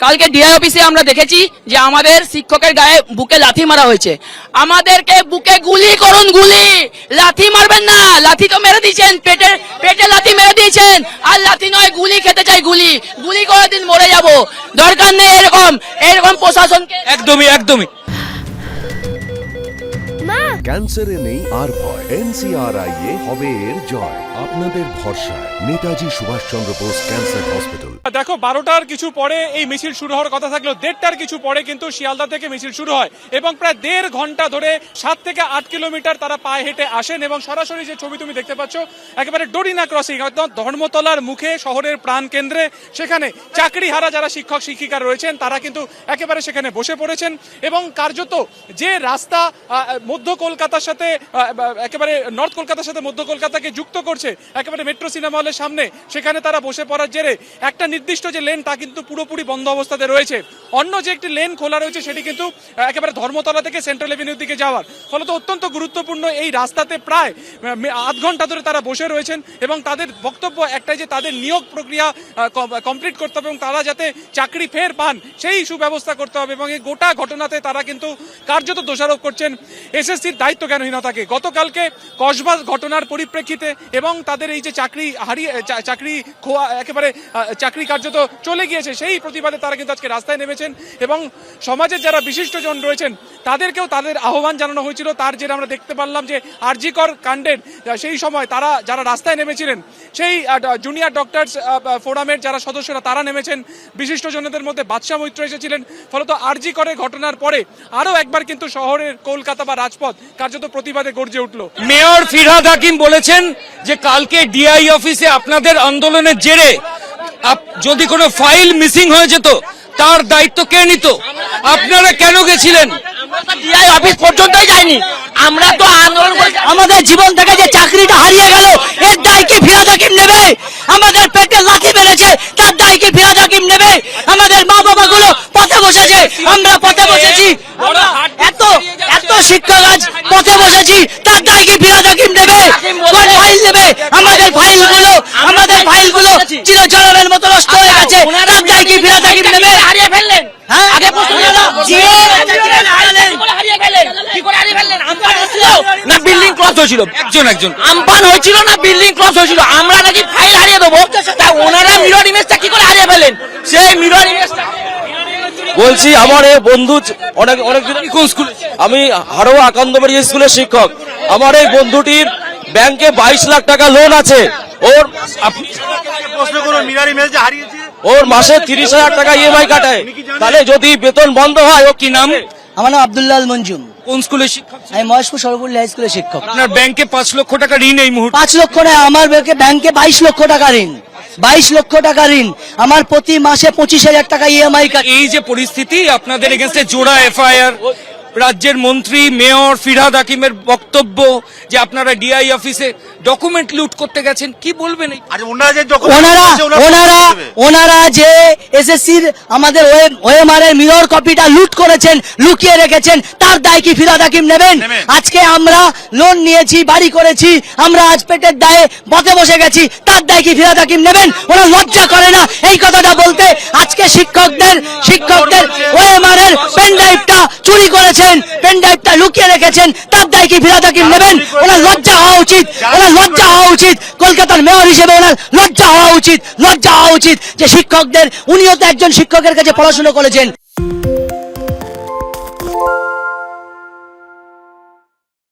কালকে ডিআই অফিসে আমরা দেখেছি যে আমাদের শিক্ষকের গায়ে বুকে লাথি মারা হয়েছে। আমাদেরকে বুকে গুলি করুন, গুলি, লাথি মারবেন না। লাথি তো মেরে দিয়েছেন, পেটে পেটে লাথি মেরে দিয়েছেন, আর লাথি নয় গুলি খেতে চাই, গুলি গুলি করে দিন, মরে যাব। দরকার নেই এরকম এরকম প্রশাসনকে। একদমই একদমই। ক্যান্সারে নেই আর ভয়, NCRI হবে এর জয়। আপনাদের ভরসা নেতাজি সুভাষচন্দ্র বোস ক্যান্সার হসপিটাল। দেখো 12টার কিছু পরে এই মিছিল শুরু হওয়ার কথা থাকলেও 1:30টার কিছু পরে কিন্তু শিয়ালদা থেকে মিছিল শুরু হয় এবং প্রায় 1.5 ঘন্টা ধরে 7 থেকে 8 কিলোমিটার তারা পায়ে হেঁটে আসেন এবং সরাসরি যে ছবি তুমি দেখতে পাচ্ছ একেবারে ডোরিনা ক্রসিং, একদম ধর্মতলার মুখে, শহরের প্রাণ কেন্দ্রে, সেখানে চাকরিহারা যারা শিক্ষক শিক্ষিকা রয়েছেন তারা কিন্তু একেবারে সেখানে বসে পড়েছেন এবং কার্যত যে রাস্তা মধ্য কলকাতার সাথে একেবারে নর্থ কলকাতার সাথে মধ্য কলকাতাকে যুক্ত করছে একেবারে মেট্রো সিনেমা হলের সামনে, সেখানে তারা বসে পড়ার জেরে একটা নির্দিষ্ট যে লেন তা কিন্তু পুরোপুরি বন্ধ অবস্থাতে রয়েছে। অন্য যে একটি লেন খোলা রয়েছে সেটি কিন্তু একেবারে ধর্মতলা থেকে সেন্ট্রাল এভিনিউর দিকে যাওয়ার, ফলত অত্যন্ত গুরুত্বপূর্ণ এই রাস্তাতে প্রায় আধ ঘন্টা ধরে তারা বসে রয়েছেন এবং তাদের বক্তব্য একটাই যে তাদের নিয়োগ প্রক্রিয়া কমপ্লিট করতে হবে এবং তারা যাতে চাকরি ফের পান সেই সুব্যবস্থা করতে হবে এবং এই গোটা ঘটনাতে তারা কিন্তু কার্যত দোষারোপ করছেন এসএসসির দায়িত্ব জ্ঞানহীনতাকে। গতকালকে কসবা ঘটনার পরিপ্রেক্ষিতে এবং তাদের এই যে চাকরি খোয়া একেবারে চাকরি কার্যত চলে গিয়েছে সেই প্রতিবাদে তারা কিন্তু আজকে রাস্তায় নেমেছেন এবং সমাজের যারা বিশিষ্টজন রয়েছেন তাদেরকেও তাদের আহ্বান জানানো হয়েছিল। তার যে আমরা দেখতে পারলাম যে আরজিকর কাণ্ডের সেই সময় তারা যারা রাস্তায় নেমেছিলেন সেই জুনিয়র ডক্টরস ফোরামের যারা সদস্যরা তারা নেমেছেন, বিশিষ্টজনদের মধ্যে বাদশা মৈত্র এসেছিলেন। ফলত আরজিকরের ঘটনার পরে আরও একবার কিন্তু শহরের কলকাতা বা রাজপথ কার্যত প্রতিবাদে গর্জে উঠল। মেয়র ফিরহাদ হাকিম বলেছেন যে কালকে ডিআই অফিসে আপনাদের আন্দোলনের জেরে যদি কোনো ফাইল মিসিং হয়ে যেত তার দায়িত্ব কে নিত? আপনারা কেন গেছিলেন? ডিআই অফিস পর্যন্তই যায়নি, আমরা তো আন্দোলন করে আমাদের জীবন থেকে যে চাকরিটা হারিয়ে গেল এর দায় কি ফিরহাদ হাকিম নেবে? আমাদের পেটে লাথি মেরেছে তার দায় কি ফিরহাদ হাকিম নেবে? আমাদের মা বাবা গুলো পথে বসেছে, আমরা পথে বসেছি, এত এত শিক্ষক আজ পথে বসেছি, তার দায় কি ফিরহাদ হাকিম নেবে? কোন ফাইল নেবে? আমাদের ফাইলগুলো চিরচরণের মতো নষ্ট হয়ে গেছে, তার দায় কি ফিরহাদ হাকিম নেবে? হারিয়ে ফেললেন, হ্যাঁ আগে প্রশ্ন না বিল্ডিং ক্রস হয়েছিল, একজন আমপান হয়েছিল না বিল্ডিং ক্রস হয়েছিল, আমরা নাকি ফাইল হারিয়ে দেবো, তা ওনারা মিরর ইমেজটা কি করে হারিয়ে ফেলেন? সেই মিরর ইমেজটা বলছি আমার এই বন্ধু অনেক কোন স্কুলে? আমি হারোয়া আকান্দবাড়ি স্কুলের শিক্ষক। আমার এই বন্ধুটির ব্যাংকে 22 লাখ টাকা লোন আছে, ওর মাসে 30,000 টাকা ইএমআই কাটায়, তাহলে যদি বেতন বন্ধ হয় ও কি নাম? আমার নাম আব্দুল্লাহ আল মঞ্জুম। কোন স্কুলের শিক্ষক? আমি মহেশপুর সর্বপল্লী হাই স্কুলের শিক্ষক। আপনার ব্যাংকে 5 লক্ষ টাকা ঋণ এই মুহূর্তে? 5 লক্ষ নয়, আমার ব্যাংকে 22 লক্ষ টাকা ঋণ, 22 লক্ষ টাকা ঋণ। আমার প্রতি মাসে 25,000 টাকা ইএমআই কাটে। এই যে পরিস্থিতি, আপনাদের এগেইনস্টে জোড়া এফআইআর, রাজ্যের মন্ত্রী মেয়র ফিরহাদ হাকিমের বক্তব্য যে আপনারা ডিআই অফিসে ডকুমেন্ট লুট করতে গেছেন, কি বলবেন? ওনারা যে এসএসসির আমাদের ওএমআর এর মিরর কপিটা লুট করেছেন, লুকিয়ে রেখেছেন, তার দায় কি ফিরহাদ হাকিম নেবেন? আজকে আমরা লোন নিয়েছি, বাড়ি করেছি, আমরা আজ পেটের দায়ে পথে বসে গেছি, তার দায় কি ফিরহাদ হাকিম নেবেন? ওরা লজ্জা করে না এই কথাটা বলতে? আজকে শিক্ষকদের ওএমআর এর পেনড্রাইভটা চুরি করেছেন, পেনড্রাইভটা লুকিয়ে রেখেছেন, তার দায় কি ফিরহাদ হাকিম নেবেন? ওনার লজ্জা হওয়া উচিত, কলকাতার মেয়র হিসেবে ওনার লজ্জা হওয়া উচিত যে শিক্ষকদের, উনিও তো একজন শিক্ষকের কাছে পড়াশোনা করেছেন।